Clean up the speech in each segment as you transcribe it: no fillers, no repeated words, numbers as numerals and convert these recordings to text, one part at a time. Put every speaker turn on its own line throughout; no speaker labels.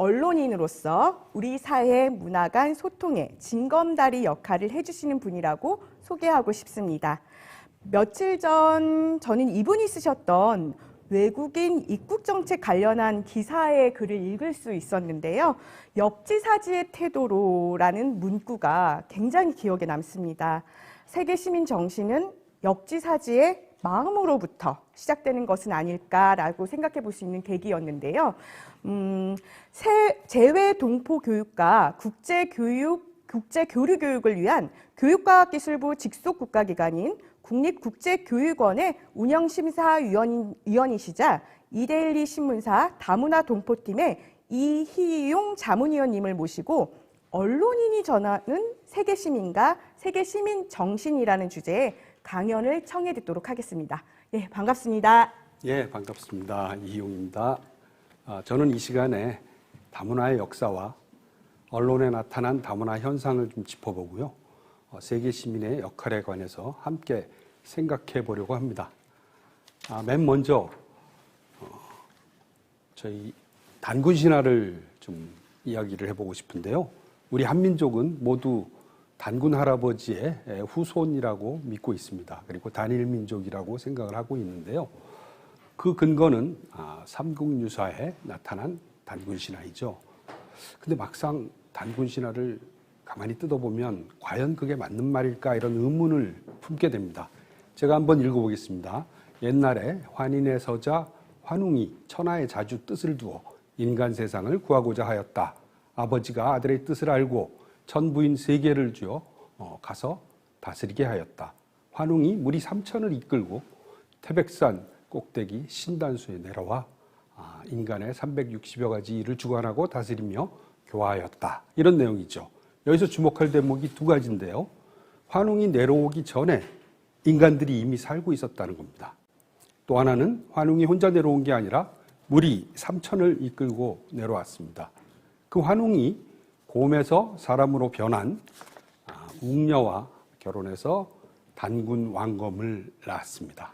언론인으로서 우리 사회 문화 간 소통의 징검다리 역할을 해주시는 분이라고 소개하고 싶습니다. 며칠 전 저는 이분이 쓰셨던 외국인 입국정책 관련한 기사의 글을 읽을 수 있었는데요. 역지사지의 태도로라는 문구가 굉장히 기억에 남습니다. 세계 시민 정신은 역지사지의 마음으로부터 시작되는 것은 아닐까라고 생각해 볼 수 있는 계기였는데요. 재외 동포 교육과 국제교류 교육을 위한 교육과학기술부 직속 국가기관인 국립국제교육원의 운영심사위원이시자 이데일리 신문사 다문화 동포팀의 이희용 자문위원님을 모시고 언론인이 전하는 세계시민과 세계시민 정신이라는 주제의 강연을 청해 듣도록 하겠습니다. 예, 반갑습니다.
예, 반갑습니다. 이희용입니다. 저는 이 시간에 다문화의 역사와 언론에 나타난 다문화 현상을 좀 짚어보고요. 세계 시민의 역할에 관해서 함께 생각해 보려고 합니다. 맨 먼저 저희 단군 신화를 좀 이야기를 해보고 싶은데요. 우리 한민족은 모두 단군 할아버지의 후손이라고 믿고 있습니다. 그리고 단일민족이라고 생각을 하고 있는데요. 그 근거는 삼국유사에 나타난 단군 신화이죠. 근데 막상 단군 신화를 가만히 뜯어보면 과연 그게 맞는 말일까 이런 의문을 품게 됩니다. 제가 한번 읽어보겠습니다. 옛날에 환인의 서자 환웅이 천하의 자주 뜻을 두어 인간 세상을 구하고자 하였다. 아버지가 아들의 뜻을 알고 천부인 세계를 주어 가서 다스리게 하였다. 환웅이 무리 3천을 이끌고 태백산 꼭대기 신단수에 내려와 인간의 360여 가지 일을 주관하고 다스리며 교화하였다. 이런 내용이죠. 여기서 주목할 대목이 두 가지인데요. 환웅이 내려오기 전에 인간들이 이미 살고 있었다는 겁니다. 또 하나는 환웅이 혼자 내려온 게 아니라 무리 3천을 이끌고 내려왔습니다. 그 환웅이 곰에서 사람으로 변한 웅녀와 결혼해서 단군 왕검을 낳았습니다.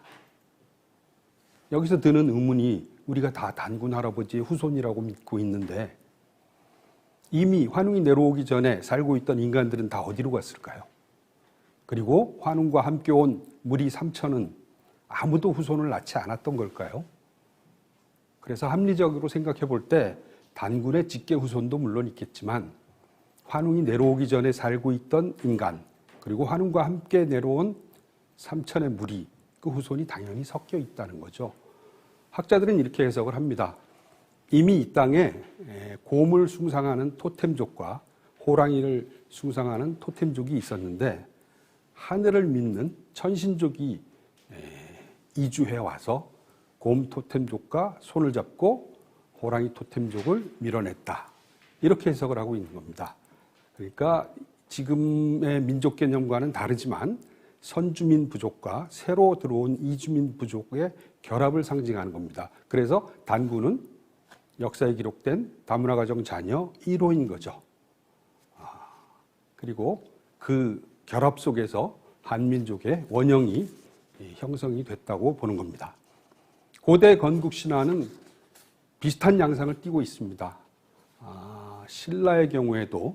여기서 드는 의문이 우리가 다 단군 할아버지의 후손이라고 믿고 있는데 이미 환웅이 내려오기 전에 살고 있던 인간들은 다 어디로 갔을까요? 그리고 환웅과 함께 온 무리 3천은 아무도 후손을 낳지 않았던 걸까요? 그래서 합리적으로 생각해 볼 때 단군의 직계 후손도 물론 있겠지만 환웅이 내려오기 전에 살고 있던 인간 그리고 환웅과 함께 내려온 3천의 무리 그 후손이 당연히 섞여 있다는 거죠. 학자들은 이렇게 해석을 합니다. 이미 이 땅에 곰을 숭상하는 토템족과 호랑이를 숭상하는 토템족이 있었는데 하늘을 믿는 천신족이 이주해 와서 곰 토템족과 손을 잡고 호랑이 토템족을 밀어냈다. 이렇게 해석을 하고 있는 겁니다. 그러니까 지금의 민족 개념과는 다르지만 선주민 부족과 새로 들어온 이주민 부족의 결합을 상징하는 겁니다. 그래서 단군은 역사에 기록된 다문화 가정 자녀 1호인 거죠. 그리고 그 결합 속에서 한민족의 원형이 형성이 됐다고 보는 겁니다. 고대 건국 신화는 비슷한 양상을 띠고 있습니다. 신라의 경우에도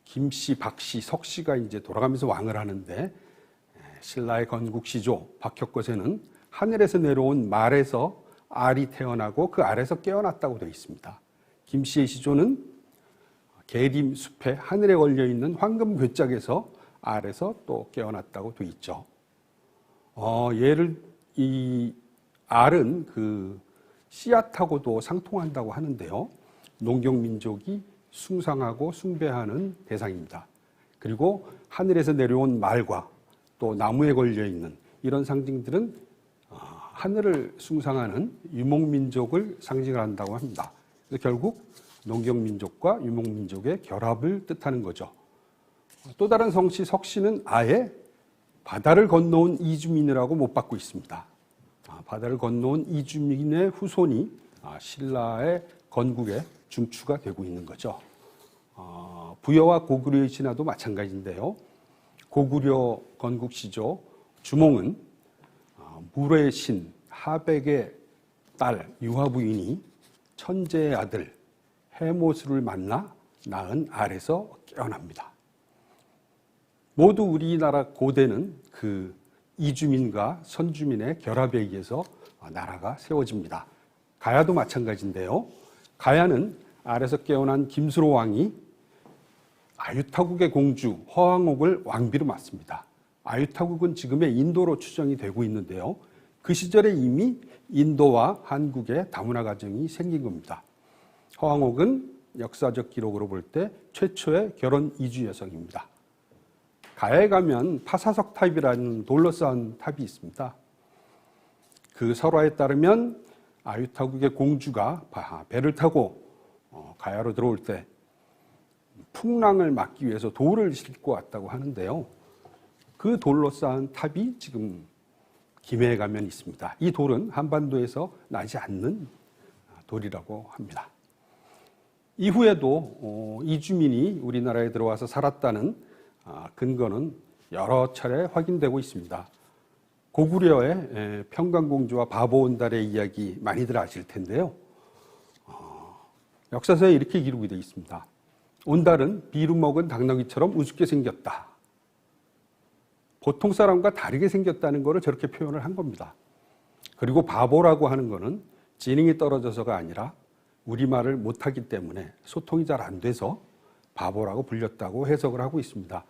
김씨, 박씨, 석씨가 이제 돌아가면서 왕을 하는데 신라의 건국시조 박혁거세는 하늘에서 내려온 말에서 알이 태어나고 그 알에서 깨어났다고 되어 있습니다. 김씨의 시조는 계림 숲에 하늘에 걸려있는 황금 괴짝에서 알에서 또 깨어났다고 되어 있죠. 이 알은 그 씨앗하고도 상통한다고 하는데요. 농경민족이 숭상하고 숭배하는 대상입니다. 그리고 하늘에서 내려온 말과 또 나무에 걸려있는 이런 상징들은 하늘을 숭상하는 유목민족을 상징을 한다고 합니다. 그래서 결국 농경민족과 유목민족의 결합을 뜻하는 거죠. 또 다른 성씨 석씨는 아예 바다를 건너온 이주민이라고 못 받고 있습니다. 바다를 건너온 이주민의 후손이 신라의 건국에 중추가 되고 있는 거죠. 부여와 고구려의 신화도 마찬가지인데요. 고구려 건국 시조 주몽은 물의 신 하백의 딸 유화부인이 천재의 아들 해모수를 만나 낳은 알에서 깨어납니다. 모두 우리나라 고대는 그 이주민과 선주민의 결합에 의해서 나라가 세워집니다. 가야도 마찬가지인데요. 가야는 알에서 깨어난 김수로 왕이 아유타국의 공주 허왕옥을 왕비로 맡습니다. 아유타국은 지금의 인도로 추정이 되고 있는데요. 그 시절에 이미 인도와 한국의 다문화 가정이 생긴 겁니다. 허왕옥은 역사적 기록으로 볼 때 최초의 결혼 이주 여성입니다. 가야에 가면 파사석 탑이라는 돌로 쌓은 탑이 있습니다. 그 설화에 따르면 아유타국의 공주가 배를 타고 가야로 들어올 때 풍랑을 막기 위해서 돌을 싣고 왔다고 하는데요. 그 돌로 쌓은 탑이 지금 김해에 가면 있습니다. 이 돌은 한반도에서 나지 않는 돌이라고 합니다. 이후에도 이주민이 우리나라에 들어와서 살았다는 근거는 여러 차례 확인되고 있습니다. 고구려의 평강공주와 바보온달의 이야기 많이들 아실 텐데요. 역사서에 이렇게 기록이 되어 있습니다. 온달은 비루 먹은 당나귀처럼 우습게 생겼다. 보통 사람과 다르게 생겼다는 것을 저렇게 표현을 한 겁니다. 그리고 바보라고 하는 것은 지능이 떨어져서가 아니라 우리말을 못하기 때문에 소통이 잘 안 돼서 바보라고 불렸다고 해석을 하고 있습니다.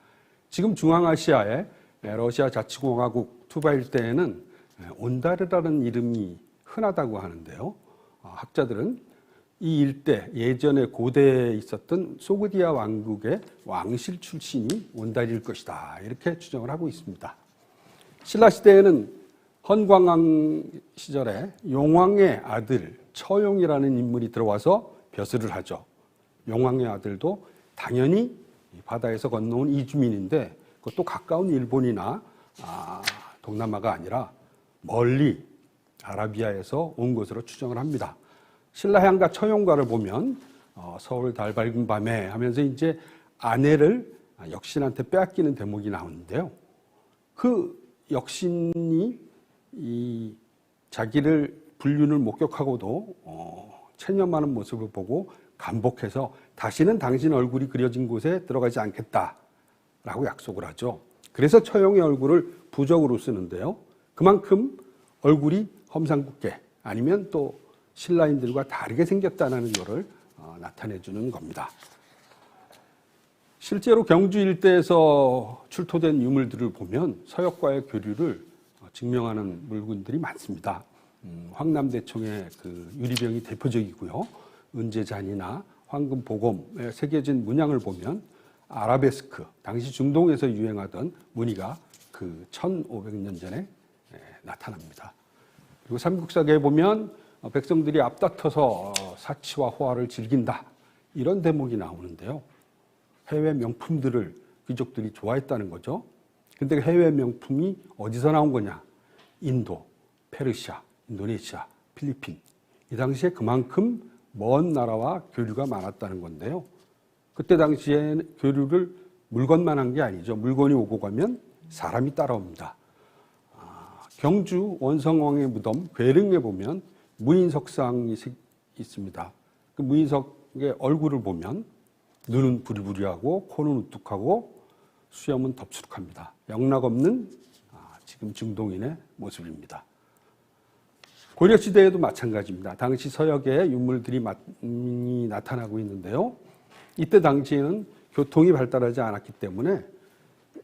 지금 중앙아시아의 러시아 자치공화국 투바 일대에는 온다르라는 이름이 흔하다고 하는데요. 학자들은 이 일대 예전에 고대에 있었던 소그디아 왕국의 왕실 출신이 온달일 것이다. 이렇게 추정을 하고 있습니다. 신라 시대에는 헌광왕 시절에 용왕의 아들 처용이라는 인물이 들어와서 벼슬을 하죠. 용왕의 아들도 당연히 바다에서 건너온 이주민인데 그것도 가까운 일본이나 동남아가 아니라 멀리 아라비아에서 온 것으로 추정을 합니다. 신라향가 처용가를 보면 서울 달 밝은 밤에 하면서 이제 아내를 역신한테 빼앗기는 대목이 나오는데요. 그 역신이 이 자기를 불륜을 목격하고도 체념하는 모습을 보고 감복해서 다시는 당신 얼굴이 그려진 곳에 들어가지 않겠다라고 약속을 하죠. 그래서 처용의 얼굴을 부적으로 쓰는데요. 그만큼 얼굴이 험상궂게 아니면 또 신라인들과 다르게 생겼다는 것을 나타내주는 겁니다. 실제로 경주 일대에서 출토된 유물들을 보면 서역과의 교류를 증명하는 물건들이 많습니다. 황남대총의 그 유리병이 대표적이고요. 은제잔이나 황금보검에 새겨진 문양을 보면 아라베스크, 당시 중동에서 유행하던 무늬가 그 1500년 전에 나타납니다. 그리고 삼국사기에 보면 백성들이 앞다퉈서 사치와 호화를 즐긴다. 이런 대목이 나오는데요. 해외 명품들을 귀족들이 좋아했다는 거죠. 근데 해외 명품이 어디서 나온 거냐? 인도, 페르시아, 인도네시아, 필리핀. 이 당시에 그만큼 먼 나라와 교류가 많았다는 건데요. 그때 당시에 교류를 물건만 한 게 아니죠. 물건이 오고 가면 사람이 따라옵니다. 경주 원성왕의 무덤 괴릉에 보면 무인석상이 있습니다. 그 무인석의 얼굴을 보면 눈은 부리부리하고 코는 우뚝하고 수염은 덥수룩합니다. 영락 없는 지금 중동인의 모습입니다. 고려시대에도 마찬가지입니다. 당시 서역에 유물들이 많이 나타나고 있는데요. 이때 당시에는 교통이 발달하지 않았기 때문에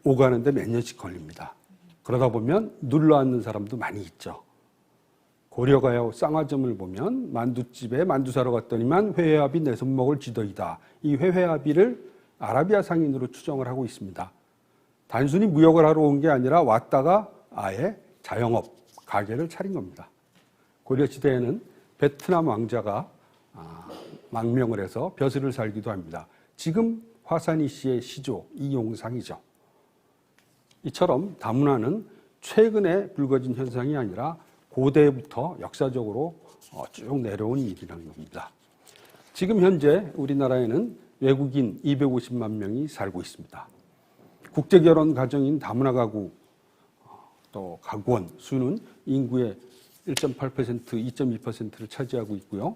오가는데 몇 년씩 걸립니다. 그러다 보면 눌러앉는 사람도 많이 있죠. 고려가요 쌍화점을 보면 만두집에 만두 사러 갔더니만 회회아비 내 손목을 쥐더이다. 이 회회아비를 아라비아 상인으로 추정을 하고 있습니다. 단순히 무역을 하러 온 게 아니라 왔다가 아예 자영업, 가게를 차린 겁니다. 고려시대에는 베트남 왕자가 망명을 해서 벼슬을 살기도 합니다. 지금 화산이 씨의 시조 이용상이죠. 이처럼 다문화는 최근에 불거진 현상이 아니라 고대부터 역사적으로 쭉 내려온 일이라는 겁니다. 지금 현재 우리나라에는 외국인 250만 명이 살고 있습니다. 국제결혼 가정인 다문화 가구 또 가구원 수는 인구의 1.8%, 2.2%를 차지하고 있고요.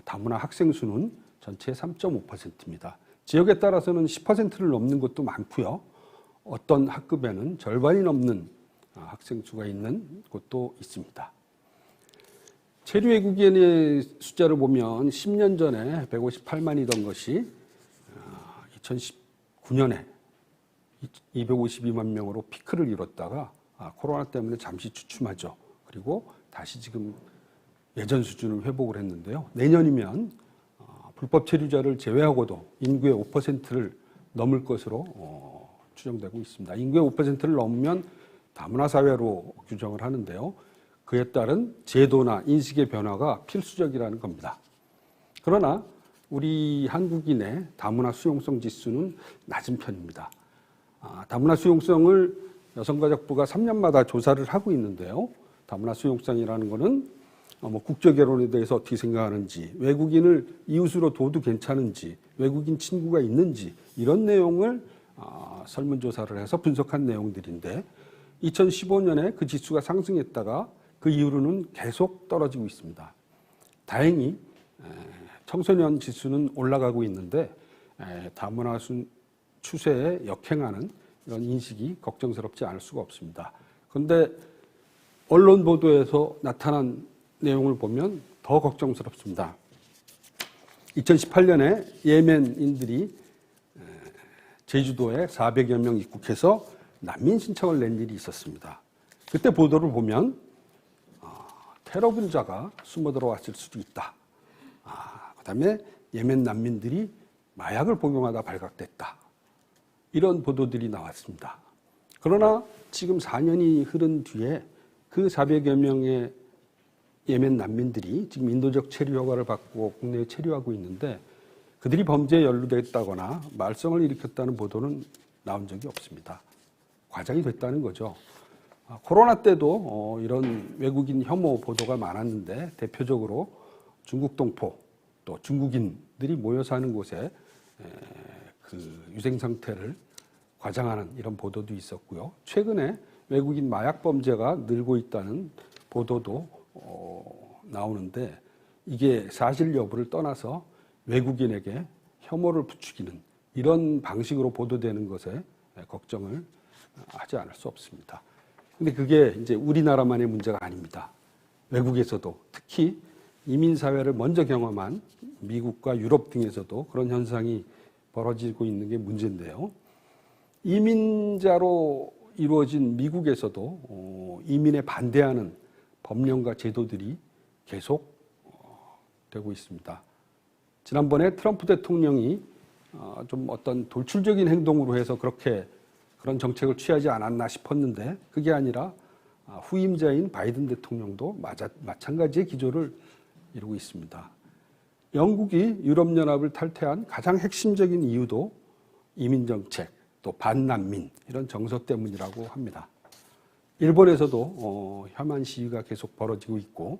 다문화 학생 수는 전체의 3.5%입니다. 지역에 따라서는 10%를 넘는 곳도 많고요. 어떤 학급에는 절반이 넘는 학생 수가 있는 곳도 있습니다. 체류 외국인의 숫자를 보면 10년 전에 158만이던 것이 2019년에 252만 명으로 피크를 이뤘다가 코로나 때문에 잠시 주춤하죠. 그리고 다시 지금 예전 수준을 회복을 했는데요. 내년이면 불법 체류자를 제외하고도 인구의 5%를 넘을 것으로 추정되고 있습니다. 인구의 5%를 넘으면 다문화 사회로 규정을 하는데요. 그에 따른 제도나 인식의 변화가 필수적이라는 겁니다. 그러나 우리 한국인의 다문화 수용성 지수는 낮은 편입니다. 다문화 수용성을 여성가족부가 3년마다 조사를 하고 있는데요. 다문화 수용성이라는 것은 국제결혼에 대해서 어떻게 생각하는지, 외국인을 이웃으로 둬도 괜찮은지, 외국인 친구가 있는지 이런 내용을 설문조사를 해서 분석한 내용들인데 2015년에 그 지수가 상승했다가 그 이후로는 계속 떨어지고 있습니다. 다행히 청소년 지수는 올라가고 있는데 다문화 추세에 역행하는 이런 인식이 걱정스럽지 않을 수가 없습니다. 그런데 언론 보도에서 나타난 내용을 보면 더 걱정스럽습니다. 2018년에 예멘인들이 제주도에 400여 명 입국해서 난민 신청을 낸 일이 있었습니다. 그때 보도를 보면 테러 분자가 숨어 들어왔을 수도 있다. 그다음에 예멘 난민들이 마약을 복용하다 발각됐다. 이런 보도들이 나왔습니다. 그러나 지금 4년이 흐른 뒤에 그 400여 명의 예멘 난민들이 지금 인도적 체류 허가를 받고 국내에 체류하고 있는데 그들이 범죄에 연루됐다거나 말썽을 일으켰다는 보도는 나온 적이 없습니다. 과장이 됐다는 거죠. 코로나 때도 이런 외국인 혐오 보도가 많았는데 대표적으로 중국 동포 또 중국인들이 모여 사는 곳에 그 유생 상태를 과장하는 이런 보도도 있었고요. 최근에 외국인 마약 범죄가 늘고 있다는 보도도 나오는데 이게 사실 여부를 떠나서 외국인에게 혐오를 부추기는 이런 방식으로 보도되는 것에 걱정을 하지 않을 수 없습니다. 근데 그게 이제 우리나라만의 문제가 아닙니다. 외국에서도 특히 이민사회를 먼저 경험한 미국과 유럽 등에서도 그런 현상이 벌어지고 있는 게 문제인데요. 이민자로 이루어진 미국에서도 이민에 반대하는 법령과 제도들이 계속 되고 있습니다. 지난번에 트럼프 대통령이 좀 어떤 돌출적인 행동으로 해서 그런 정책을 취하지 않았나 싶었는데 그게 아니라 후임자인 바이든 대통령도 마찬가지의 기조를 이루고 있습니다. 영국이 유럽연합을 탈퇴한 가장 핵심적인 이유도 이민정책, 또 반난민 이런 정서 때문이라고 합니다. 일본에서도 혐한 시위가 계속 벌어지고 있고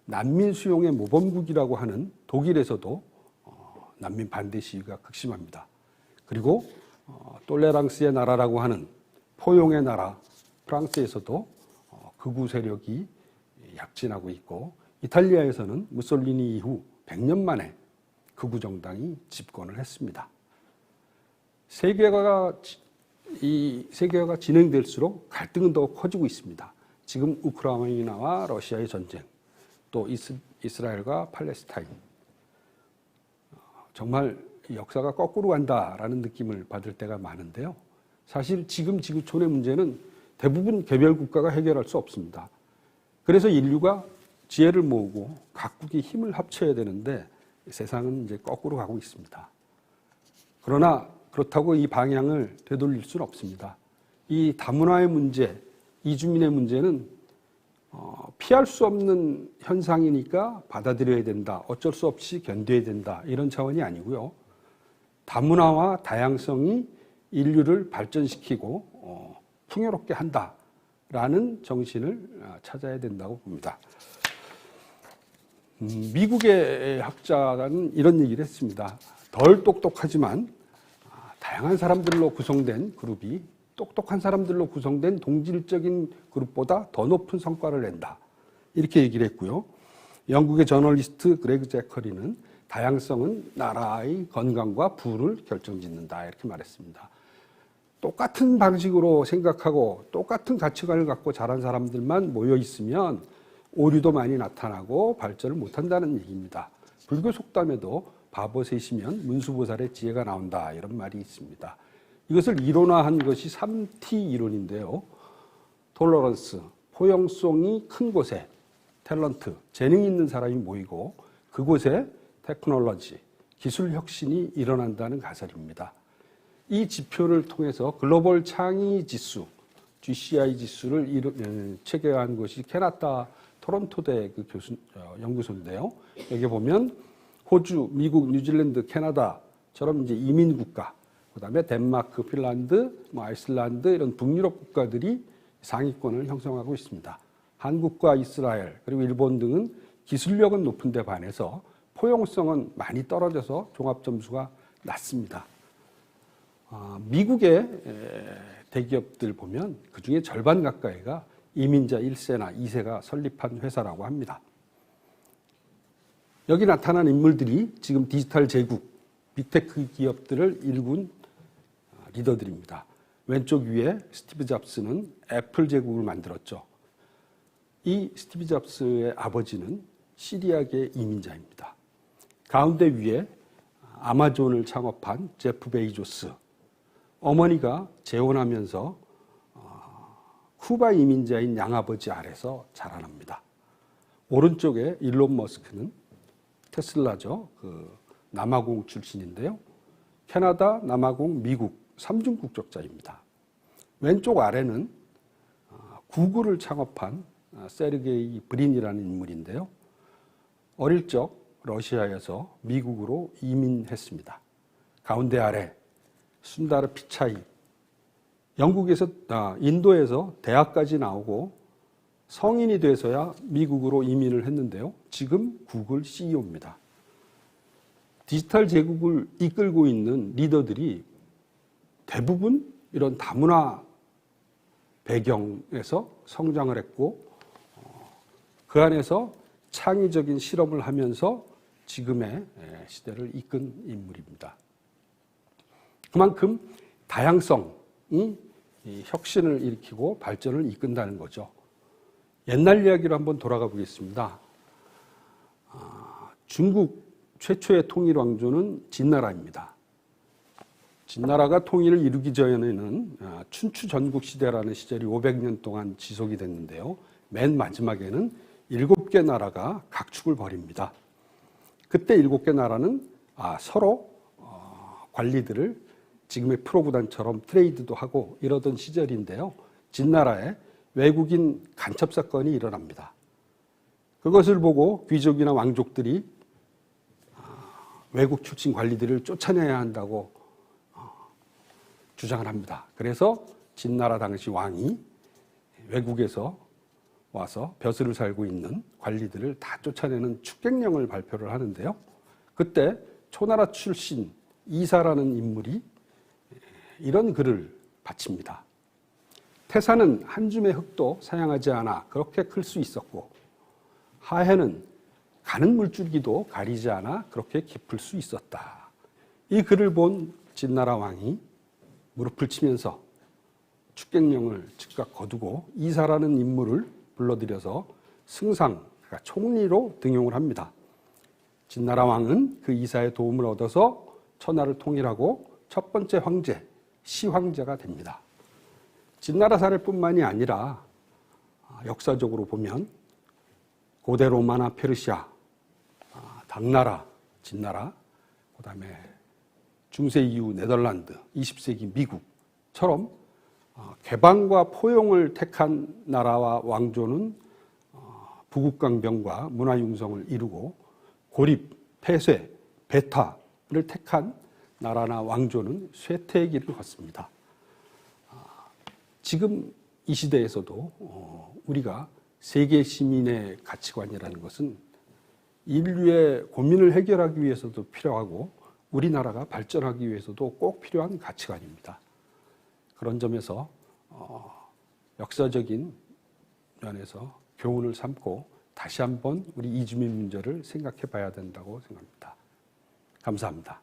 난민 수용의 모범국이라고 하는 독일에서도 난민 반대 시위가 극심합니다. 그리고 톨레랑스의 나라라고 하는 포용의 나라 프랑스에서도 극우 세력이 약진하고 있고 이탈리아에서는 무솔리니 이후 100년 만에 극우 정당이 집권을 했습니다. 세계화가 진행될수록 갈등은 더 커지고 있습니다. 지금 우크라이나와 러시아의 전쟁, 또 이스라엘과 팔레스타인. 정말 역사가 거꾸로 간다라는 느낌을 받을 때가 많은데요. 사실 지금 지구촌의 문제는 대부분 개별 국가가 해결할 수 없습니다. 그래서 인류가 지혜를 모으고 각국이 힘을 합쳐야 되는데 세상은 이제 거꾸로 가고 있습니다. 그러나 그렇다고 이 방향을 되돌릴 수는 없습니다. 이 다문화의 문제, 이주민의 문제는 피할 수 없는 현상이니까 받아들여야 된다, 어쩔 수 없이 견뎌야 된다 이런 차원이 아니고요. 다문화와 다양성이 인류를 발전시키고 풍요롭게 한다라는 정신을 찾아야 된다고 봅니다. 미국의 학자는 이런 얘기를 했습니다. 덜 똑똑하지만 다양한 사람들로 구성된 그룹이 똑똑한 사람들로 구성된 동질적인 그룹보다 더 높은 성과를 낸다. 이렇게 얘기를 했고요. 영국의 저널리스트 그레그 제커리는 다양성은 나라의 건강과 부를 결정짓는다. 이렇게 말했습니다. 똑같은 방식으로 생각하고 똑같은 가치관을 갖고 자란 사람들만 모여 있으면 오류도 많이 나타나고 발전을 못한다는 얘기입니다. 불교 속담에도 바보 셋이면 문수보살의 지혜가 나온다, 이런 말이 있습니다. 이것을 이론화한 것이 3T 이론인데요. 톨러런스, 포용성이 큰 곳에 탤런트, 재능이 있는 사람이 모이고 그곳에 테크놀로지, 기술 혁신이 일어난다는 가설입니다. 이 지표를 통해서 글로벌 창의 지수, GCI 지수를 체계화한 것이 캐나다 토론토대 그 연구소인데요. 여기 보면 호주, 미국, 뉴질랜드, 캐나다처럼 이제 이민 국가, 그다음에 덴마크, 핀란드, 아이슬란드 이런 북유럽 국가들이 상위권을 형성하고 있습니다. 한국과 이스라엘 그리고 일본 등은 기술력은 높은데 반해서 포용성은 많이 떨어져서 종합 점수가 낮습니다. 미국의 대기업들 보면 그중에 절반 가까이가 이민자 1세나 2세가 설립한 회사라고 합니다. 여기 나타난 인물들이 지금 디지털 제국, 빅테크 기업들을 일군 리더들입니다. 왼쪽 위에 스티브 잡스는 애플 제국을 만들었죠. 이 스티브 잡스의 아버지는 시리아계 이민자입니다. 가운데 위에 아마존을 창업한 제프 베이조스, 어머니가 재혼하면서 쿠바 이민자인 양아버지 아래서 자라납니다. 오른쪽에 일론 머스크는 테슬라죠. 그 남아공 출신인데요. 캐나다, 남아공, 미국 3중 국적자입니다. 왼쪽 아래는 구글을 창업한 세르게이 브린이라는 인물인데요. 어릴 적 러시아에서 미국으로 이민했습니다. 가운데 아래 순다르 피차이, 영국에서 인도에서 대학까지 나오고 성인이 돼서야 미국으로 이민을 했는데요. 지금 구글 CEO입니다. 디지털 제국을 이끌고 있는 리더들이 대부분 이런 다문화 배경에서 성장을 했고 그 안에서 창의적인 실험을 하면서 지금의 시대를 이끈 인물입니다. 그만큼 다양성이 혁신을 일으키고 발전을 이끈다는 거죠. 옛날 이야기로 한번 돌아가 보겠습니다. 중국 최초의 통일 왕조는 진나라입니다. 진나라가 통일을 이루기 전에는 춘추 전국 시대라는 시절이 500년 동안 지속이 됐는데요. 맨 마지막에는 7개 나라가 각축을 벌입니다. 그때 7개 나라는 서로 관리들을 지금의 프로구단처럼 트레이드도 하고 이러던 시절인데요. 진나라에 외국인 간첩 사건이 일어납니다. 그것을 보고 귀족이나 왕족들이 외국 출신 관리들을 쫓아내야 한다고 주장을 합니다. 그래서 진나라 당시 왕이 외국에서 와서 벼슬을 살고 있는 관리들을 다 쫓아내는 축객령을 발표를 하는데요. 그때 초나라 출신 이사라는 인물이 이런 글을 바칩니다. 태산은 한 줌의 흙도 사양하지 않아 그렇게 클 수 있었고 하해는 가는 물줄기도 가리지 않아 그렇게 깊을 수 있었다. 이 글을 본 진나라 왕이 무릎을 치면서 축객령을 즉각 거두고 이사라는 인물을 불러들여서 승상, 그러니까 총리로 등용을 합니다. 진나라 왕은 그 이사의 도움을 얻어서 천하를 통일하고 첫 번째 황제, 시황제가 됩니다. 진나라 사례뿐만이 아니라 역사적으로 보면 고대 로마나 페르시아, 당나라, 진나라, 그다음에 중세 이후 네덜란드, 20세기 미국처럼 개방과 포용을 택한 나라와 왕조는 부국강병과 문화융성을 이루고 고립, 폐쇄, 배타를 택한 나라나 왕조는 쇠퇴의 길을 걷습니다. 지금 이 시대에서도 우리가 세계 시민의 가치관이라는 것은 인류의 고민을 해결하기 위해서도 필요하고 우리나라가 발전하기 위해서도 꼭 필요한 가치관입니다. 그런 점에서 역사적인 면에서 교훈을 삼고 다시 한번 우리 이주민 문제를 생각해 봐야 된다고 생각합니다. 감사합니다.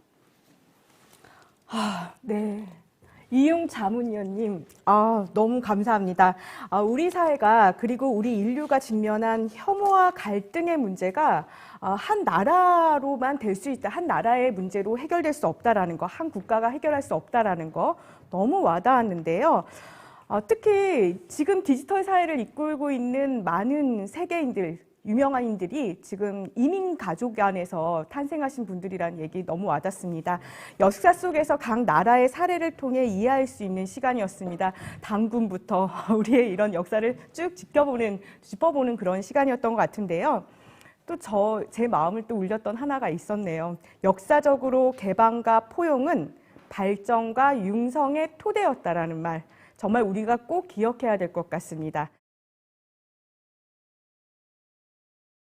네. 이용 자문위원님, 너무 감사합니다. 우리 사회가 그리고 우리 인류가 직면한 혐오와 갈등의 문제가 한 나라로만 될 수 있다. 한 나라의 문제로 해결될 수 없다라는 거, 한 국가가 해결할 수 없다라는 거 너무 와닿았는데요. 특히 지금 디지털 사회를 이끌고 있는 많은 세계인들, 유명한인들이 지금 이민 가족 안에서 탄생하신 분들이라는 얘기 너무 와닿습니다. 역사 속에서 각 나라의 사례를 통해 이해할 수 있는 시간이었습니다. 당군부터 우리의 이런 역사를 쭉 짚어보는 그런 시간이었던 것 같은데요. 또 제 마음을 또 울렸던 하나가 있었네요. 역사적으로 개방과 포용은 발전과 융성의 토대였다라는 말. 정말 우리가 꼭 기억해야 될 것 같습니다.